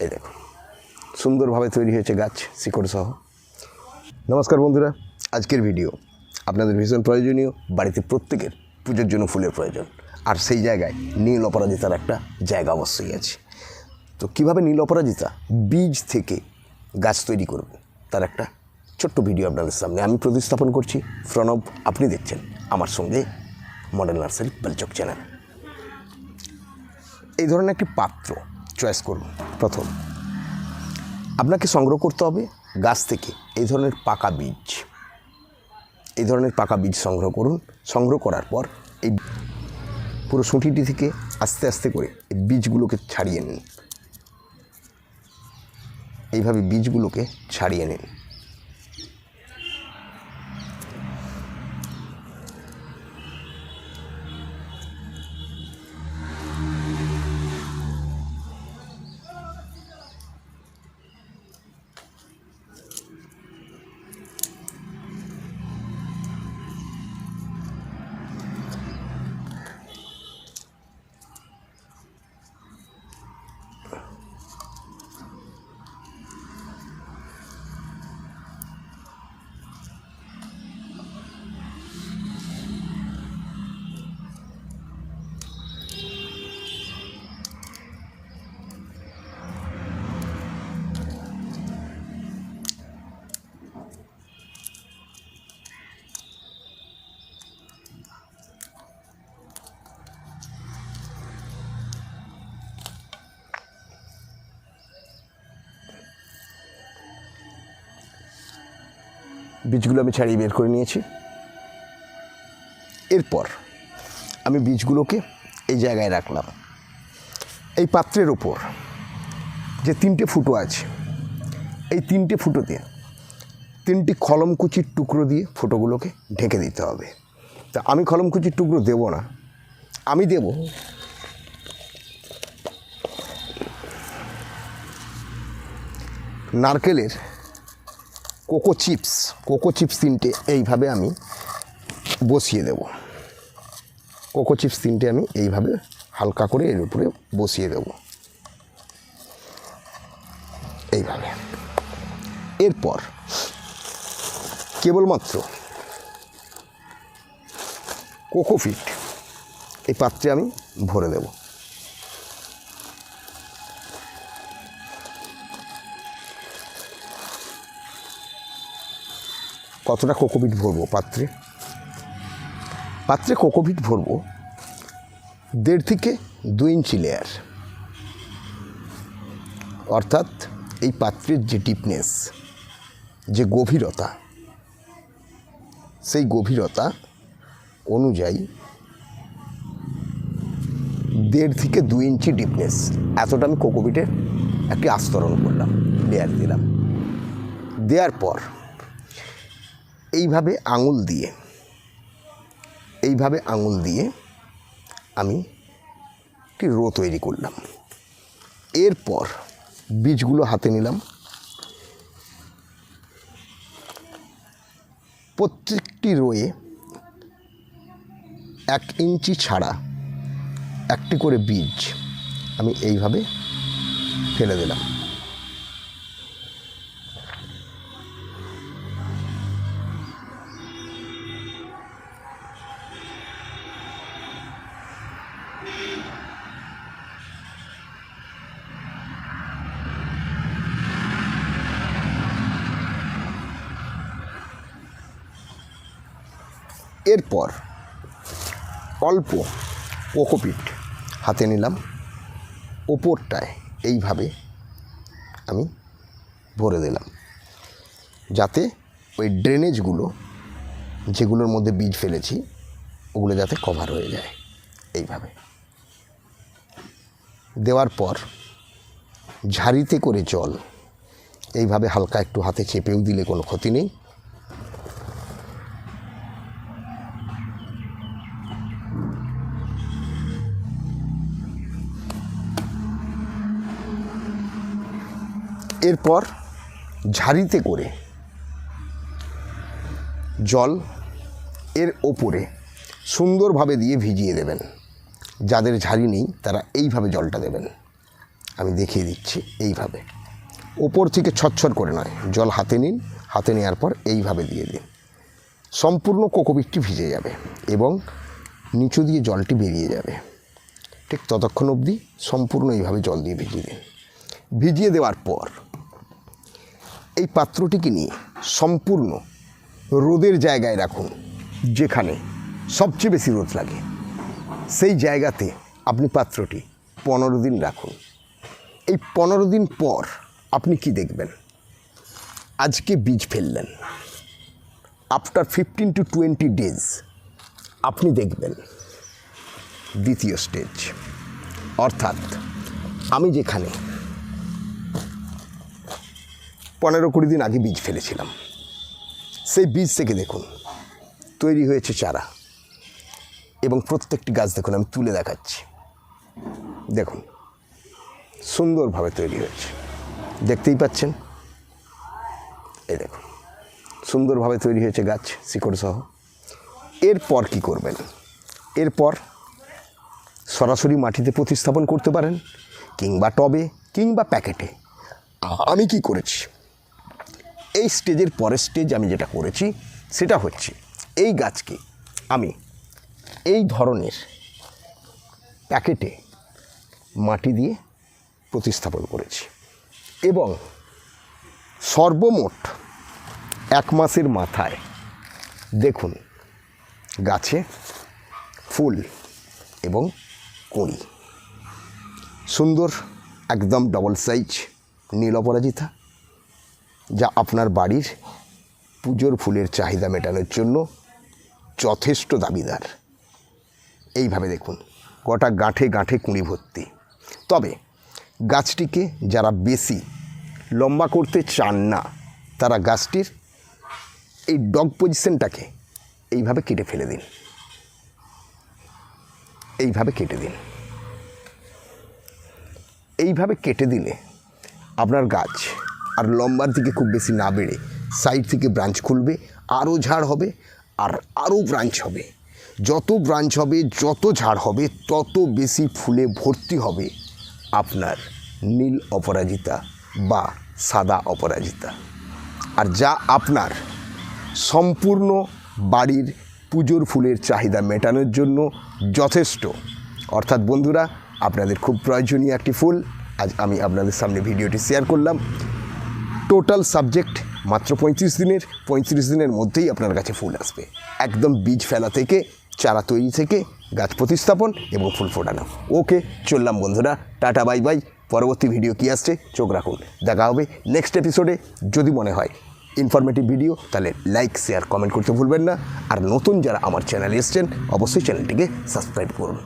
এই দেখুন সুন্দরভাবে তৈরি হয়েছে গাছ শিকড় সহ। নমস্কার বন্ধুরা, আজকের ভিডিও আপনাদের ভীষণ প্রয়োজনীয়। বাড়িতে প্রত্যেকের পুজোর জন্য ফুলের প্রয়োজন, আর সেই জায়গায় নীল অপরাজিতার একটা জায়গা অবশ্যই আছে। তো কীভাবে নীল অপরাজিতা বীজ থেকে গাছ তৈরি করবেন তার একটা ছোট্ট ভিডিও আপনাদের সামনে আমি প্রতিস্থাপন করছি। প্রণব, আপনি দেখছেন আমার সঙ্গে মডেল নার্সারি বালিচক চ্যানেল। এই ধরনের একটি পাত্র চয়েস করুন। প্রথম আপনাকে সংগ্রহ করতে হবে গাছ থেকে এই ধরনের পাকা বীজ। এই ধরনের পাকা বীজ সংগ্রহ করুন। সংগ্রহ করার পর এই পুরো সুঁটিটি থেকে আস্তে আস্তে করে এই বীজগুলোকে ছাড়িয়ে নিন। এইভাবে বীজগুলোকে ছাড়িয়ে নিন। বীজগুলো আমি ছাড়িয়ে বের করে নিয়েছি। এরপর আমি বীজগুলোকে এই জায়গায় রাখলাম। এই পাত্রের ওপর যে 3টে ফুটো আছে, এই 3টে ফুটোতে 3টি কলমকুচির টুকরো দিয়ে ফুটোগুলোকে ঢেকে দিতে হবে। তা আমি কলমকুচির টুকরো দেব না, আমি দেব নারকেলের কোকো চিপস 3টে এইভাবে আমি বসিয়ে দেব। কোকো চিপস 3টে আমি এইভাবে হালকা করে এর উপরে বসিয়ে দেব, এইভাবে। এরপর কেবলমাত্র কোকোপিট এই পাত্রে আমি ভরে দেব। কতটা কোকোপিট ভরবো পাত্রে কোকোপিট ভরবো 1.5 থেকে 2 ইঞ্চি লেয়ার। অর্থাৎ এই পাত্রের যে ডিপনেস, যে গভীরতা, সেই গভীরতা অনুযায়ী 1.5 থেকে 2 ইঞ্চি ডিপনেস, এতটা আমি কোকোপিটের একটি আস্তরণ করলাম, লেয়ার দিলাম। দেওয়ার পর এইভাবে আঙুল দিয়ে আমি একটি রো তৈরি করলাম। এরপর বীজগুলো হাতে নিলাম। প্রত্যেকটি রোয়ে 1 ইঞ্চি ছাড়া একটি করে বীজ আমি এইভাবে ফেলে দিলাম। এরপর অল্প কোকোপিট হাতে নিলাম। ওপরটায় এইভাবে আমি ভরে দিলাম, যাতে ওই ড্রেনেজগুলো, যেগুলোর মধ্যে বীজ ফেলেছি, ওগুলো যাতে কভার হয়ে যায়। এইভাবে দেওয়ার পর ঝাড়িতে করে জল এইভাবে হালকা একটু হাতে চেপেও দিলে কোনো ক্ষতি নেই। এরপর ঝাড়িতে করে জল এর ওপরে সুন্দরভাবে দিয়ে ভিজিয়ে দেবেন। যাদের ঝাড়ি নেই তারা এইভাবে জলটা দেবেন। আমি দেখিয়ে দিচ্ছি। এইভাবে ওপর থেকে ছচ্ছর করে নয়, জল হাতে নিন, হাতে নেওয়ার পর এইভাবে দিয়ে দিন। সম্পূর্ণ কোকোপিটটি ভিজে যাবে এবং নিচু দিয়ে জলটি বেরিয়ে যাবে। ঠিক ততক্ষণ অবধি সম্পূর্ণ এইভাবে জল দিয়ে ভিজিয়ে দিন। ভিজিয়ে দেওয়ার পর এই পাত্রটিকে নিয়ে সম্পূর্ণ রোদের জায়গায় রাখুন, যেখানে সবচেয়ে বেশি রোদ লাগে সেই জায়গাতে আপনি পাত্রটি 15 দিন রাখুন। এই 15 দিন পর আপনি কি দেখবেন? আজকে বীজ ফেললেন, আফটার 15 to 20 ডেজ আপনি দেখবেন দ্বিতীয় স্টেজ। অর্থাৎ আমি যেখানে 15-20 দিন আগে বীজ ফেলেছিলাম, সেই বীজ থেকে দেখুন তৈরি হয়েছে চারা এবং প্রত্যেকটি গাছ দেখুন, আমি তুলে দেখাচ্ছি। দেখুন সুন্দরভাবে তৈরি হয়েছে, দেখতেই পাচ্ছেন। এই দেখুন সুন্দরভাবে তৈরি হয়েছে গাছ শিকড় সহ। এরপর কি করবেন? এরপর সরাসরি মাটিতে প্রতিস্থাপন করতে পারেন, কিংবা টবে, কিংবা প্যাকেটে। আমি কি করেছি, এই স্টেজের পরের স্টেজ আমি যেটা করেছি সেটা হচ্ছে এই গাছকে আমি এই ধরনের প্যাকেটে মাটি দিয়ে প্রতিস্থাপন করেছি এবং সর্বমোট 1 মাসের মাথায় দেখুন গাছে ফুল এবং কুঁড়ি। সুন্দর একদম ডবল সাইজ নীল অপরাজিতা, যা আপনার বাড়ির পুজোর ফুলের চাহিদা মেটানোর জন্য যথেষ্ট দাবিদার। এইভাবে দেখুন গোটা গাঁঠে গাঁঠে কুঁড়ি ভর্তি। তবে গাছটিকে যারা বেশি লম্বা করতে চান না, তারা গাছটির এই ডগ পজিশনটাকে এইভাবে কেটে ফেলে দিন। এইভাবে কেটে দিন। এইভাবে কেটে দিলে আপনার গাছ আর লম্বার দিকে খুব বেশি না বেড়ে সাইড থেকে ব্রাঞ্চ খুলবে, আরও ঝাড় হবে আর আরও ব্রাঞ্চ হবে। যত ব্রাঞ্চ হবে, যত ঝাড় হবে, তত বেশি ফুলে ভর্তি হবে আপনার নীল অপরাজিতা বা সাদা অপরাজিতা, আর যা আপনার সম্পূর্ণ বাড়ির পুজোর ফুলের চাহিদা মেটানোর জন্য যথেষ্ট। অর্থাৎ বন্ধুরা, আপনাদের খুব প্রয়োজনীয় একটি ফুল আজ আমি আপনাদের সামনে ভিডিওটি শেয়ার করলাম। টোটাল সাবজেক্ট মাত্র 35 দিনের মধ্যেই আপনার কাছে ফুল আসবে, একদম বীজ ফেলা থেকে, চারা তৈরি থেকে, গাছ প্রতিস্থাপন এবং ফুল ফোটানো। ওকে, চললাম বন্ধুরা, টাটা বাই বাই। পরবর্তী ভিডিও কী আসছে চোখ রাখুন, দেখা হবে নেক্সট এপিসোডে। যদি মনে হয় ইনফরমেটিভ ভিডিও, তাহলে লাইক, শেয়ার, কমেন্ট করতে ভুলবেন না। আর নতুন যারা আমার চ্যানেলে এসছেন, অবশ্যই চ্যানেলটিকে সাবস্ক্রাইব করুন।